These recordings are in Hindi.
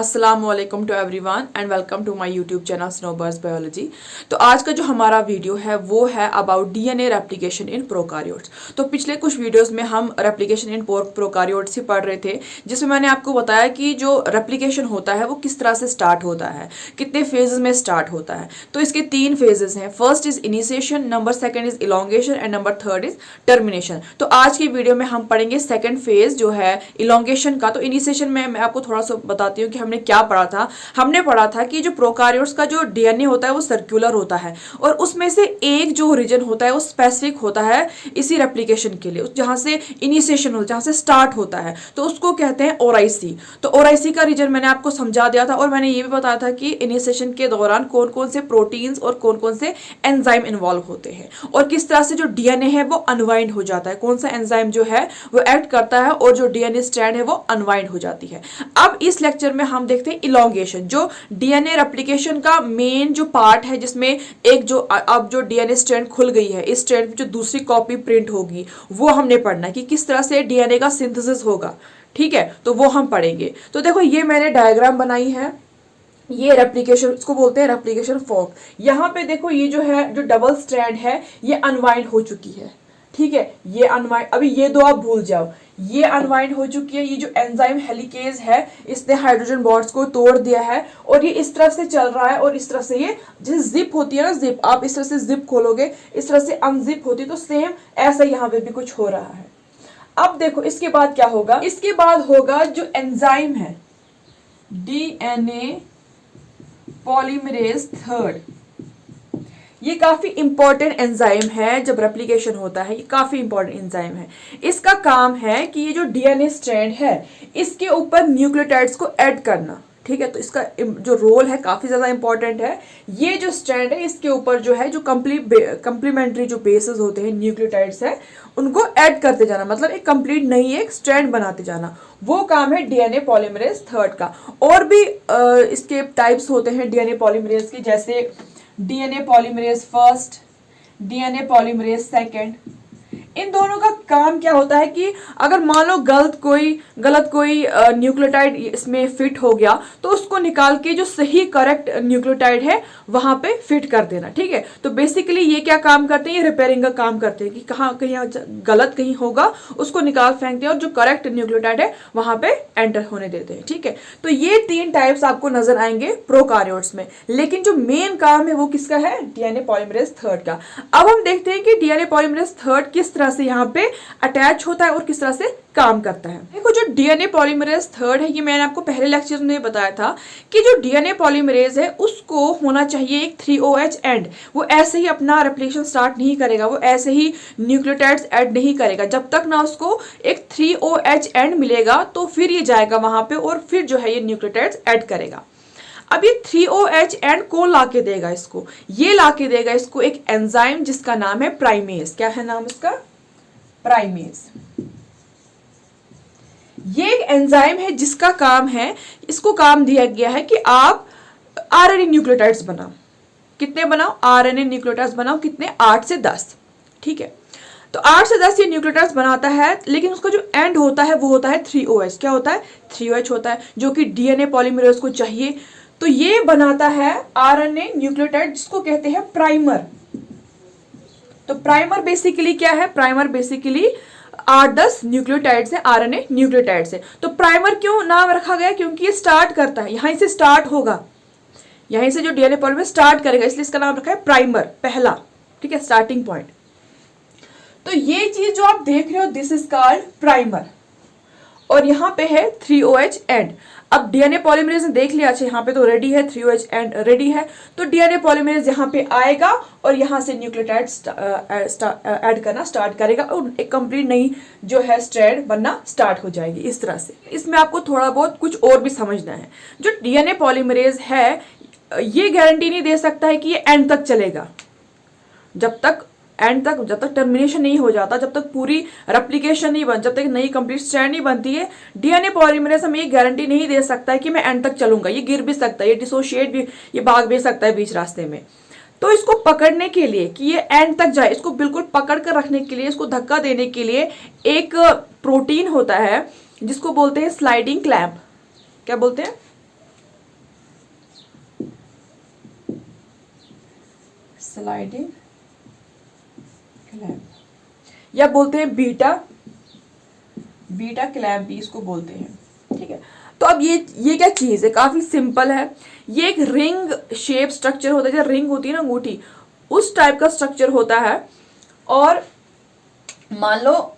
अस्सलाम वालेकुम to everyone and welcome to my YouTube channel Snowbirds biology. तो आज का जो हमारा वीडियो है वो है about DNA replication in prokaryotes. तो पिछले कुछ वीडियोस में हम रेप्लिकेशन इन प्रोकार्योट्स ही पढ़ रहे थे, जिसमें मैंने आपको बताया कि जो रेप्लिकेशन होता है वो किस तरह से स्टार्ट होता है, कितने फेजेस में स्टार्ट होता है। तो इसके 3 फेजेस हैं। First is initiation, number second is elongation and number third is termination. तो आज की वीडियो में हम पढ़ेंगे सेकेंड फेज जो है इलोंगेशन का। तो इनिशिएशन में मैं आपको थोड़ा सा बताती हूँ कि हमने क्या पढ़ा था। हमने पढ़ा था कि जो प्रोकार्योट्स का जो डीएनए होता है वो सर्कुलर होता है और उसमें से एक जो रीजन होता है वो स्पेसिफिक होता है इसी रेप्लिकेशन के लिए, जहां से इनिशिएशन होता है, जहां से स्टार्ट होता है, तो उसको कहते हैं ओराइसी। तो ओराइसी का रीजन मैंने आपको समझा दिया था और मैंने ये भी बताया था कि इनिशिएशन के दौरान कौन कौन से प्रोटीन्स और कौन कौन से एंजाइम इन्वॉल्व होते हैं और किस तरह से जो डीएनए है वो अनवाइंड हो जाता है, कौन सा एंजाइम जो है वो एक्ट करता है और जो डीएनए स्ट्रैंड है वो अनवाइंड हो जाती है। अब इस लेक्चर में हम देखते हैं इलोंगेशन, जो डीएनए रेप्लिकेशन का मेन जो पार्ट है, जिसमें एक जो अब जो डीएनए स्ट्रैंड खुल गई है, इस स्ट्रैंड में जो दूसरी कॉपी प्रिंट होगी वो हमने पढ़ना है कि किस तरह से डीएनए का सिंथेसिस होगा। ठीक है, तो वो हम पढ़ेंगे। तो देखो ये मैंने डायग्राम बनाई है, ये रेप्लिकेशन, इसको बोलते हैं रेप्लिकेशन फॉर्क। यहाँ पे देखो ये जो है, जो डबल स्ट्रैंड है ये अनवाइंड हो चुकी है। ठीक है, ये अनवाइंड, अभी ये दो आप भूल जाओ, ये अनवाइंड हो चुकी है। ये जो एंजाइम हेलिकेज है इसने हाइड्रोजन बॉन्ड्स को तोड़ दिया है और ये इस तरफ से चल रहा है और इस तरफ से ये जैसे जिप होती है ना, जिप, आप इस तरह से जिप खोलोगे, इस तरह से अनजिप होती है, तो सेम ऐसा यहाँ पे भी कुछ हो रहा है। अब देखो इसके बाद क्या होगा, इसके बाद होगा जो एंजाइम है डीएनए पॉलीमरेज थर्ड। ये काफी इंपॉर्टेंट एंजाइम है जब रेप्लिकेशन होता है, ये काफी इंपॉर्टेंट एंजाइम है। इसका काम है कि ये जो डीएनए स्ट्रैंड है इसके ऊपर न्यूक्लियोटाइड्स को ऐड करना। ठीक है, तो इसका जो रोल है काफी ज्यादा इंपॉर्टेंट है। ये जो स्ट्रैंड है इसके ऊपर जो है जो कंप्लीमेंट्री जो बेसेस होते हैं, न्यूक्लियोटाइड्स है, उनको ऐड करते जाना, मतलब एक कंप्लीट नई एक स्ट्रैंड बनाते जाना, वो काम है डीएनए पॉलीमरेज थर्ड का। और भी इसके टाइप्स होते हैं डीएनए पॉलीमरेज के, जैसे DNA polymerase first, DNA polymerase second. इन दोनों का काम क्या होता है कि अगर मान लो गलत कोई न्यूक्लियोटाइड इसमें फिट हो गया तो उसको निकाल के जो सही करेक्ट न्यूक्लियोटाइड है वहां पे फिट कर देना। ठीक है, तो बेसिकली ये क्या काम करते हैं, ये रिपेयरिंग का काम करते हैं कि कहाँ कहीं गलत कहीं होगा उसको निकाल फेंकते हैं और जो करेक्ट न्यूक्लियोटाइड है वहां पे एंटर होने देते हैं। ठीक है, तो ये 3 टाइप्स आपको नजर आएंगे प्रोकार्योट्स में, लेकिन जो मेन काम है वो किसका है, डीएनए पॉलीमरेज थर्ड का। अब हम देखते हैं कि डीएनए पॉलीमरेज थर्ड किस तरह से यहाँ पे अटैच होता है और किस तरह से काम करता है। देखो जो डीएनए पॉलीमरेज थर्ड है, ये मैंने आपको पहले लेक्चर में बताया था कि जो डीएनए पॉलीमरेज है उसको होना चाहिए एक 3OH एंड। वो ऐसे ही अपना रेप्लिकेशन स्टार्ट नहीं करेगा, वो ऐसे ही न्यूक्लियोटाइड्स ऐड नहीं करेगा जब तक ना उसको एक 3OH एंड मिलेगा, तो फिर ये जाएगा वहां पे और फिर जो है ये न्यूक्लियोटाइड्स ऐड करेगा। अब ये 3OH एंड कौन लाके देगा इसको, ये लाके देगा इसको एक एंजाइम जिसका नाम है प्राइमेज। क्या है नाम इसका, प्राइमेज। ये एक एंजाइम है जिसका काम है, इसको काम दिया गया है कि आप आरएनए न्यूक्लियोटाइड्स बनाओ। कितने बनाओ, आरएनए न्यूक्लियोटाइड्स बनाओ, कितने, 8 से 10। ठीक है, तो 8 से 10 ये न्यूक्लियोटाइड्स बनाता है, लेकिन उसका जो एंड होता है वो होता है 3OH। क्या होता है, 3OH होता है, जो कि डीएनए पॉलीमरेज को चाहिए। तो ये बनाता है आरएनए न्यूक्लियोटाइड जिसको कहते हैं प्राइमर। तो प्राइमर बेसिकली क्या है, प्राइमर बेसिकली 8-10 न्यूक्लियोटाइड्स है, आरएनए न्यूक्लियोटाइड्स है। तो प्राइमर क्यों नाम रखा गया, क्योंकि ये स्टार्ट करता है, यहीं से स्टार्ट होगा, यहीं से जो डीएनए पॉलीमरेज स्टार्ट करेगा, इसलिए इसका नाम रखा है प्राइमर, पहला। ठीक है, स्टार्टिंग पॉइंट। तो ये चीज जो आप देख रहे हो दिस इज कॉल्ड प्राइमर और यहाँ पे है 3OH एंड। अब डीएनए पॉलीमरेज ने देख लिया, अच्छा यहाँ पे तो रेडी है, 3OH एंड रेडी है, तो डीएनए पॉलीमरेज यहाँ पे आएगा और यहाँ से न्यूक्लियोटाइड ऐड करना स्टार्ट करेगा और एक कंप्लीट नई जो है स्ट्रैंड बनना स्टार्ट हो जाएगी इस तरह से। इसमें आपको थोड़ा बहुत कुछ और भी समझना है। जो डीएनए पॉलीमरेज है ये गारंटी नहीं दे सकता है कि ये एंड तक चलेगा, जब तक टर्मिनेशन नहीं हो जाता, जब तक पूरी रेप्लिकेशन नहीं बन, जब तक नई कंप्लीट स्ट्रैंड नहीं बनती है, डीएनए पॉलीमरेज हमें ये गारंटी नहीं दे सकता है कि मैं एंड तक चलूंगा। ये गिर भी सकता है, ये डिसोशिएट भी, ये भाग भी सकता है बीच रास्ते में। तो इसको पकड़ने के लिए कि ये एंड तक जाए, इसको बिल्कुल पकड़ कर रखने के लिए, इसको धक्का देने के लिए एक प्रोटीन होता है जिसको बोलते हैं स्लाइडिंग क्लैंप। क्या बोलते हैं, स्लाइडिंग क्लैंप, या बोलते हैं बीटा क्लैंप भी इसको बोलते हैं, ठीक है। तो अब ये क्या चीज है, काफी सिंपल है। ये एक रिंग शेप स्ट्रक्चर होता है, जैसे रिंग होती है ना अंगूठी, उस टाइप का स्ट्रक्चर होता है। और मान लो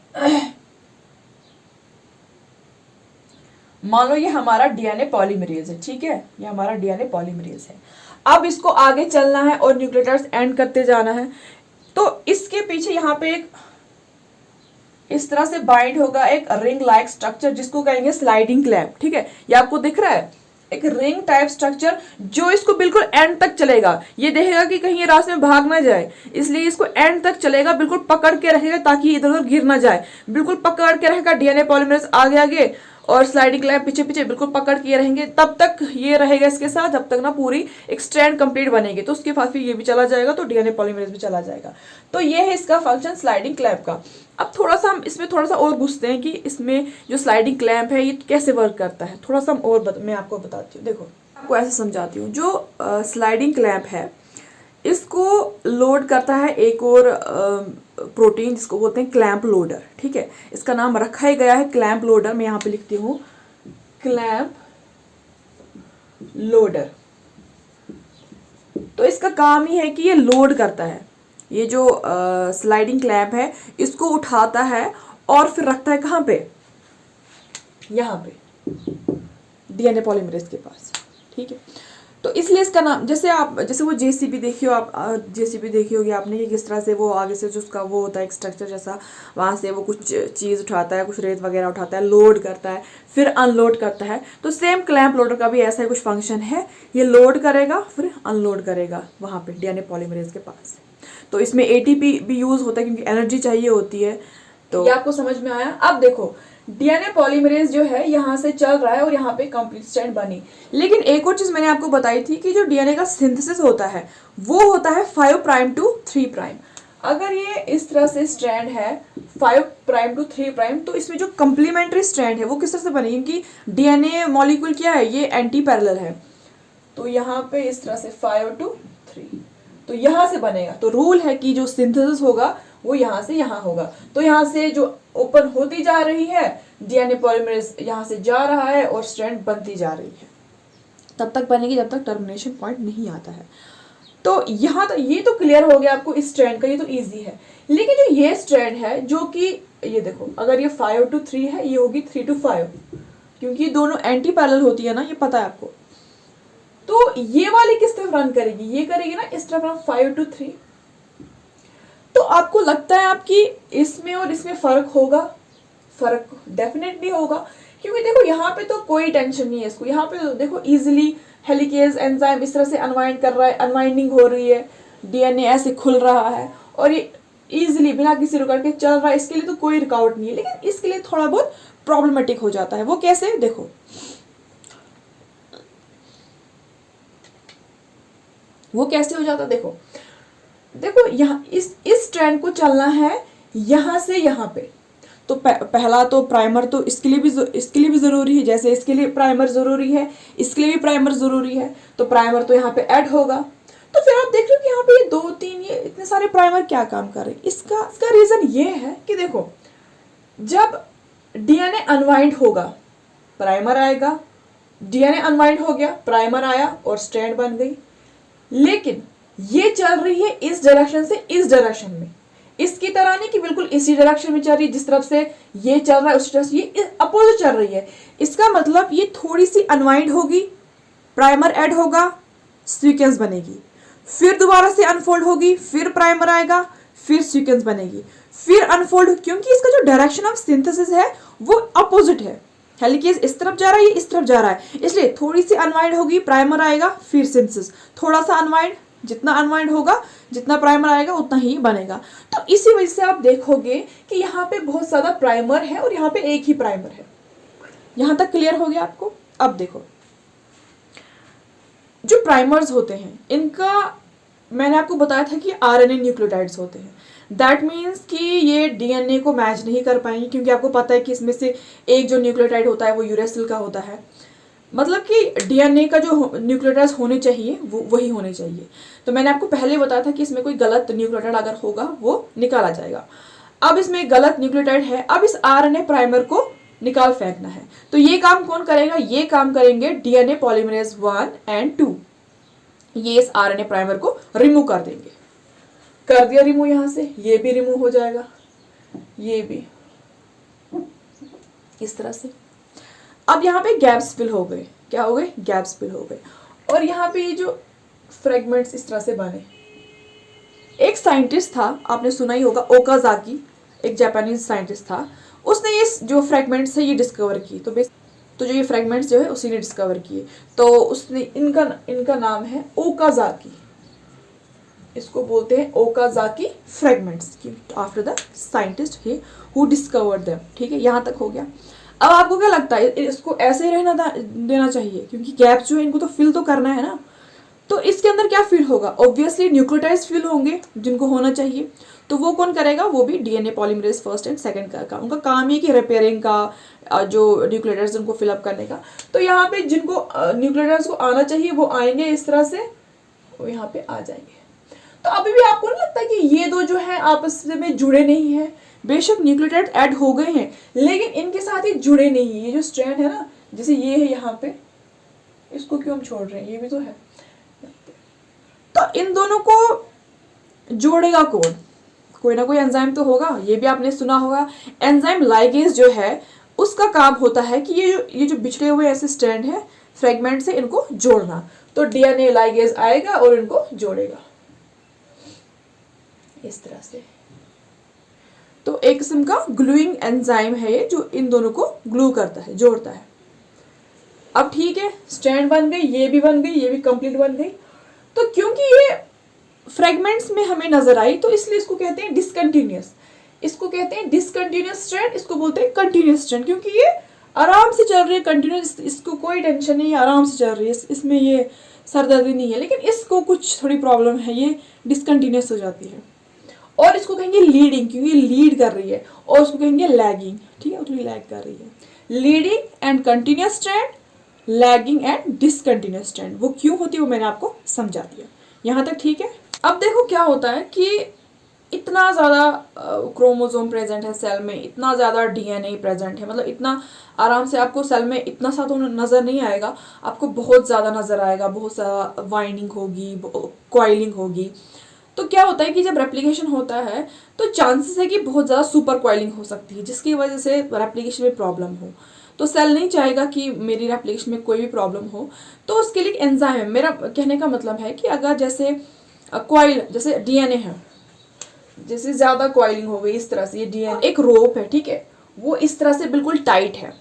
ये हमारा डीएनए पॉलीमरेज है, ठीक है, ये हमारा डीएनए पॉलीमरेज है। अब इसको आगे चलना है और न्यूक्लियोटाइड्स एंड करते जाना है। तो इसके पीछे यहाँ पे एक इस तरह से बाइंड होगा एक रिंग लाइक स्ट्रक्चर, जिसको कहेंगे स्लाइडिंग क्लैंप, ठीक है। ये आपको दिख रहा है, एक रिंग टाइप स्ट्रक्चर जो इसको बिल्कुल एंड तक चलेगा। ये देखेगा कि कहीं ये रास्ते में भाग ना जाए, इसलिए इसको एंड तक चलेगा, बिल्कुल पकड़ के रहेगा ताकि इधर उधर गिर ना जाए। बिल्कुल पकड़ के रहेगा डीएनए पॉलीमरेज आगे आगे और स्लाइडिंग क्लैंप पीछे पीछे, बिल्कुल पकड़ के रहेंगे। तब तक ये रहेगा इसके साथ, जब तक ना पूरी एक स्ट्रैंड कंप्लीट बनेगी। तो उसके बाद फिर ये भी चला जाएगा, तो डीएनए पॉलीमरेज भी चला जाएगा। तो ये है इसका फंक्शन स्लाइडिंग क्लैंप का। अब थोड़ा सा हम इसमें थोड़ा सा और घुसते हैं कि इसमें जो स्लाइडिंग क्लैंप है ये कैसे वर्क करता है। थोड़ा सा हम और मैं आपको बताती हूँ। देखो, आपको ऐसे समझाती हूँ। जो स्लाइडिंग क्लैंप है इसको लोड करता है एक और प्रोटीन, जिसको बोलते हैं क्लैंप लोडर, ठीक है। इसका नाम रखा ही गया है क्लैंप लोडर। मैं यहाँ पे लिखती हूँ क्लैंप लोडर। तो इसका काम ही है कि ये लोड करता है, ये जो स्लाइडिंग क्लैंप है इसको उठाता है और फिर रखता है कहाँ पे, यहाँ पे डीएनए पॉलीमरेज के पास, ठीक है। तो इसलिए इसका नाम, जैसे वो जेसीबी देखी हो आप, जेसीबी देखी होगी आपने कि किस तरह से वो आगे से जो उसका वो होता है एक स्ट्रक्चर जैसा, वहाँ से वो कुछ चीज़ उठाता है, कुछ रेत वगैरह उठाता है, लोड करता है, फिर अनलोड करता है। तो सेम क्लैंप लोडर का भी ऐसा ही कुछ फंक्शन है, ये लोड करेगा फिर अनलोड करेगा वहाँ पे डीएनए पॉलीमरेज के पास। तो इसमें एटीपी भी यूज होता है क्योंकि एनर्जी चाहिए होती है। तो ये आपको समझ में आया। अब देखो, डीएनए पॉलीमरेज जो है यहाँ से चल रहा है और यहाँ पे कंप्लीट स्ट्रैंड बनी। लेकिन एक और चीज मैंने आपको बताई थी कि जो डीएनए का सिंथेसिस होता है वो होता है 5 प्राइम टू 3 प्राइम। अगर ये इस तरह से स्ट्रैंड है 5 प्राइम टू 3 प्राइम, तो इसमें जो कंप्लीमेंट्री स्ट्रैंड है वो किस तरह से बनेगी, क्योंकि डीएनए मॉलिक्यूल क्या है, ये एंटी पैरेलल है। तो यहाँ पे इस तरह से 5 टू 3, तो यहाँ से बनेगा। तो रूल है कि जो सिंथेसिस होगा वो यहाँ से यहाँ होगा। तो यहाँ से जो ओपन होती जा रही है डीएनए पॉलीमरेज यहाँ से जा रहा है और स्ट्रैंड बनती जा रही है, तब तक बनेगी जब तक टर्मिनेशन पॉइंट नहीं आता है। तो यहाँ तो ये तो क्लियर हो गया आपको इस स्ट्रैंड का, ये तो इजी है। लेकिन जो ये स्ट्रैंड है जो कि ये देखो, अगर ये 5 टू 3 है, ये होगी 3 टू 5, क्योंकि दोनों एंटी पैरेलल होती है ना, ये पता है आपको। तो ये वाली किस तरफ रन करेगी, ये करेगी ना इस तरफ रन 5 टू 3। तो आपको लगता है आपकी इसमें और इसमें फर्क होगा? फर्क डेफिनेटली होगा, क्योंकि देखो यहाँ पे तो कोई टेंशन नहीं है इसको। यहाँ पे तो देखो इजिली हेलिकेज एंजाइम इस तरह से अनवाइंड कर रहा है, अनवाइंडिंग हो रही है, डीएनए ऐसे खुल रहा है और ये इजिली बिना किसी रुकावट के चल रहा है। इसके लिए तो कोई रुकावट नहीं है, लेकिन इसके लिए थोड़ा बहुत प्रॉब्लमेटिक हो जाता है। वो कैसे, देखो वो कैसे हो जाता है। देखो यहाँ इस ट्रेंड को चलना है यहाँ से यहाँ पे। तो पहला तो प्राइमर तो इसके लिए भी जरूरी है, जैसे इसके लिए प्राइमर जरूरी है, इसके लिए भी प्राइमर जरूरी है। तो प्राइमर तो यहाँ पे ऐड होगा। तो फिर आप देख रहे हो कि यहाँ पे ये 2-3 ये इतने सारे प्राइमर क्या काम कर रहे हैं। इसका रीजन ये है कि देखो, जब डीएनए अनवाइंड होगा प्राइमर आएगा, डीएनए अनवाइंड हो गया, प्राइमर आया और स्ट्रैंड बन गई। लेकिन ये चल रही है इस डायरेक्शन से इस डायरेक्शन में, इसकी तरह नहीं कि बिल्कुल इसी डायरेक्शन में चल रही है जिस तरफ से ये चल रहा है उस तरफ से ये अपोजिट चल रही है। इसका मतलब ये थोड़ी सी अनवाइंड होगी, प्राइमर ऐड होगा, सीक्वेंस बनेगी, फिर दोबारा से अनफोल्ड होगी, फिर प्राइमर आएगा, फिर सीक्वेंस बनेगी, फिर अनफोल्ड, क्योंकि इसका जो डायरेक्शन ऑफ सिंथेसिस है वो अपोजिट है। हेलिकेज इस तरफ जा रहा है, ये इस तरफ जा रहा है, इसलिए थोड़ी सी अनवाइंड होगी, प्राइमर आएगा, फिर सिंथेसिस, थोड़ा सा अनवाइंड, जितना अनवाइंड होगा जितना प्राइमर आएगा उतना ही बनेगा। तो इसी वजह से आप देखोगे कि यहाँ पे बहुत ज्यादा प्राइमर है और यहाँ पे एक ही प्राइमर है। यहां तक क्लियर हो गया आपको। अब देखो, जो प्राइमर्स होते हैं इनका मैंने आपको बताया था कि आरएनए न्यूक्लियोटाइड्स होते हैं। दैट मीन्स कि ये डीएनए को मैच नहीं कर पाएंगे, क्योंकि आपको पता है कि इसमें से एक जो न्यूक्लियोटाइड होता है वो यूरेसिल का होता है। मतलब कि डीएनए का जो न्यूक्लियोटाइड होने चाहिए वो वही होने चाहिए। तो मैंने आपको पहले बताया था कि इसमें कोई गलत न्यूक्लियोटाइड अगर होगा वो निकाला जाएगा। अब इसमें गलत न्यूक्लियोटाइड है, अब इस आरएनए प्राइमर को निकाल फेंकना है। तो ये काम कौन करेगा? ये काम करेंगे डीएनए पॉलीमरेज 1 एंड 2। ये इस आरएनए प्राइमर को रिमूव कर देंगे। कर दिया रिमूव, यहां से ये भी रिमूव हो जाएगा, ये भी इस तरह से। अब यहाँ पे गैप्स फिल हो गए। क्या हो गए? गैप्स फिल हो गए। और यहाँ पे ये जो फ्रेगमेंट्स इस तरह से बने। एक साइंटिस्ट था, आपने सुना ही होगा, ओकाजाकी, एक जापानीज साइंटिस्ट था, उसने ये जो फ्रेगमेंट्स है ये डिस्कवर की। तो जो ये फ्रेगमेंट्स जो है उसी ने डिस्कवर किए। तो उसने इनका नाम है ओकाजाकी। इसको बोलते हैं Okazaki fragments, after the scientist who discovered them. ठीक है, यहाँ तक हो गया। अब आपको क्या लगता है, इसको ऐसे ही रहना देना चाहिए? क्योंकि गैप्स जो है इनको तो फिल तो करना है ना। तो इसके अंदर क्या फिल होगा? ऑब्वियसली न्यूक्लियोटाइड्स फिल होंगे जिनको होना चाहिए। तो वो कौन करेगा? वो भी DNA polymerase first and second का उनका काम ही कि रिपेयरिंग का, जो न्यूक्लियोटाइड्स उनको फिलअप करने का। तो यहाँ पे जिनको न्यूक्लियोटाइड्स को आना चाहिए वो आएंगे इस तरह से, वो यहाँ पे आ जाएंगे। तो अभी भी आपको नहीं लगता कि ये दो जो है आपस में जुड़े नहीं है? बेशक न्यूक्लियोटाइड ऐड हो गए हैं लेकिन इनके साथ ही जुड़े नहीं है। ये जो स्ट्रैंड है ना, जैसे ये है यहाँ पे, इसको क्यों हम छोड़ रहे हैं? ये भी तो है। तो इन दोनों को जोड़ेगा कौन? कोई ना कोई एंजाइम तो होगा। ये भी आपने सुना होगा, एंजाइम लाइगेज जो है उसका काम होता है कि ये जो बिछड़े हुए ऐसे स्ट्रैंड है, फ्रेगमेंट से इनको जोड़ना। तो डीएनए लाइगेज आएगा और इनको जोड़ेगा इस तरह से। तो एक किस्म का ग्लूइंग एंजाइम है ये, जो इन दोनों को ग्लू करता है, जोड़ता है। अब ठीक है, स्ट्रैंड बन गई, ये भी बन गई, ये भी कंप्लीट बन गई। तो क्योंकि ये फ्रेगमेंट्स में हमें नजर आई तो इसलिए इसको कहते हैं डिसकंटिन्यूअस। इसको कहते हैं डिसकंटिन्यूअस स्ट्रैंड, इसको बोलते हैं कंटिन्यूअस स्ट्रैंड, क्योंकि ये आराम से चल रही है, कंटिन्यूअस, इसको कोई टेंशन नहीं है, आराम से चल रही है, इसमें ये सरदर्दी नहीं है। लेकिन इसको कुछ थोड़ी प्रॉब्लम है, ये डिसकंटिन्यूअस हो जाती है। और इसको कहेंगे लीडिंग, क्योंकि लीड कर रही है। और उसको कहेंगे लैगिंग, ठीक है, वो थोड़ी लैग कर रही है। Leading and continuous strand, lagging and discontinuous strand, वो क्यों होती है वो मैंने आपको समझा दिया। यहाँ तक ठीक है। अब देखो क्या होता है कि इतना ज़्यादा क्रोमोसोम प्रेजेंट है सेल में, इतना ज़्यादा डीएनए प्रेजेंट है, मतलब इतना आराम से आपको सेल में इतना सा तो नज़र नहीं आएगा, आपको बहुत ज़्यादा नज़र आएगा, बहुत ज़्यादा वाइंडिंग होगी, कॉइलिंग होगी। तो क्या होता है कि जब रेप्लिकेशन होता है तो चांसेस है कि बहुत ज़्यादा सुपर कॉइलिंग हो सकती है, जिसकी वजह से रेप्लिकेशन में प्रॉब्लम हो। तो सेल नहीं चाहेगा कि मेरी रेप्लिकेशन में कोई भी प्रॉब्लम हो, तो उसके लिए एंजाइम है। मेरा कहने का मतलब है कि अगर जैसे कॉइल, जैसे डीएनए है, जैसे ज़्यादा कॉइलिंग हो गई इस तरह से, ये डीएनए एक रोप है, ठीक है, वो इस तरह से बिल्कुल टाइट है,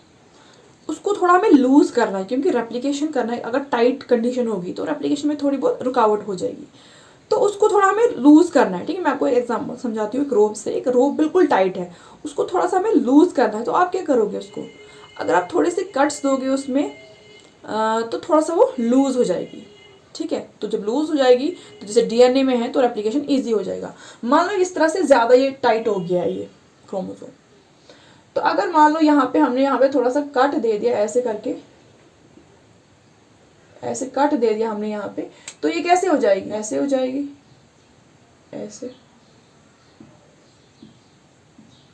उसको थोड़ा हमें लूज करना है, क्योंकि रेप्लिकेशन करना है। अगर टाइट कंडीशन होगी तो रेप्लिकेशन में थोड़ी बहुत रुकावट हो जाएगी, तो उसको थोड़ा हमें लूज करना है, ठीक है। मैं आपको एग्जांपल समझाती हूँ। एक रोप से, एक रोप बिल्कुल टाइट है, उसको थोड़ा सा हमें लूज करना है। तो आप क्या करोगे, उसको अगर आप थोड़े से कट्स दोगे उसमें तो थोड़ा सा वो लूज हो जाएगी, ठीक है। तो जब लूज हो जाएगी तो जैसे डीएनए में है तो रेप्लिकेशन ईजी हो जाएगा। मान लो इस तरह से ज़्यादा ये टाइट हो गया है ये क्रोमोसोम, तो अगर मान लो हमने यहाँ पे थोड़ा सा कट दे दिया, ऐसे करके ऐसे कट दे दिया हमने यहाँ पे, तो ये कैसे हो जाएगी? ऐसे हो जाएगी, ऐसे,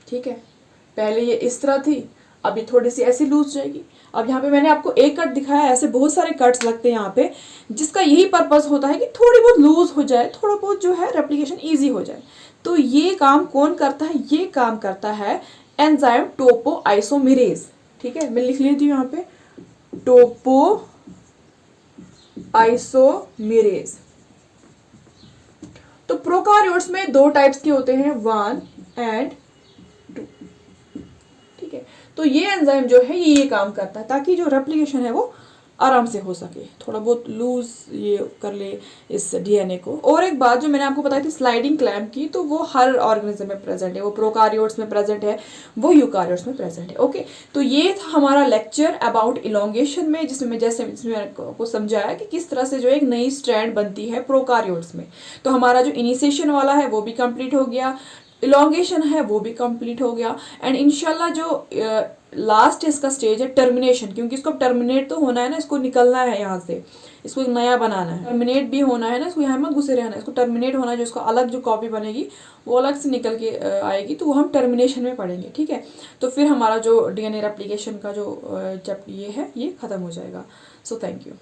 ठीक है। पहले ये इस तरह थी, अब ये थोड़ी सी ऐसे लूज जाएगी। अब यहाँ पे मैंने आपको एक कट दिखाया, ऐसे बहुत सारे कट्स लगते हैं यहाँ पे, जिसका यही पर्पस होता है कि थोड़ी बहुत लूज हो जाए, थोड़ा बहुत जो है रेप्लिकेशन ईजी हो जाए। तो ये काम कौन करता है? ये काम करता है एंजाइम टोपो आइसोमेरेज, ठीक है। मैं लिख लेती हूँ यहाँ पे, टोपो आइसोमेरेज। तो प्रोकार्योट्स में दो टाइप्स के होते हैं, 1 एंड 2, ठीक है। तो ये एंजाइम जो है ये काम करता है ताकि जो रेप्लिकेशन है वो आराम से हो सके, थोड़ा बहुत लूज ये कर ले इस डीएनए को। और एक बात जो मैंने आपको बताई थी स्लाइडिंग क्लैम्प की, तो वो हर ऑर्गेनिज्म में प्रेजेंट है, वो प्रोकार्योट्स में प्रेजेंट है, वो यूकार्योट्स में प्रेजेंट है। ओके, तो ये था हमारा लेक्चर अबाउट इलोंगेशन में, जिसमें मैंने आपको समझाया कि किस तरह से जो एक नई स्ट्रैंड बनती है प्रोकार्योट्स में। तो हमारा जो इनिशिएशन वाला है वो भी कंप्लीट हो गया, इलोंगेशन है वो भी कंप्लीट हो गया, एंड इंशाल्लाह जो लास्ट इसका स्टेज है टर्मिनेशन, क्योंकि इसको टर्मिनेट तो होना है ना, इसको निकलना है यहाँ से, इसको एक नया बनाना है। टर्मिनेट भी होना है ना, इसको यहाँ में घुसे रहना है, इसको टर्मिनेट होना है, जो इसको अलग जो कॉपी बनेगी वो अलग से निकल के आएगी, तो वो हम टर्मिनेशन में पढ़ेंगे, ठीक है। तो फिर हमारा जो डीएनए रेप्लिकेशन का जो जब ये है ये ख़त्म हो जाएगा। So thank you.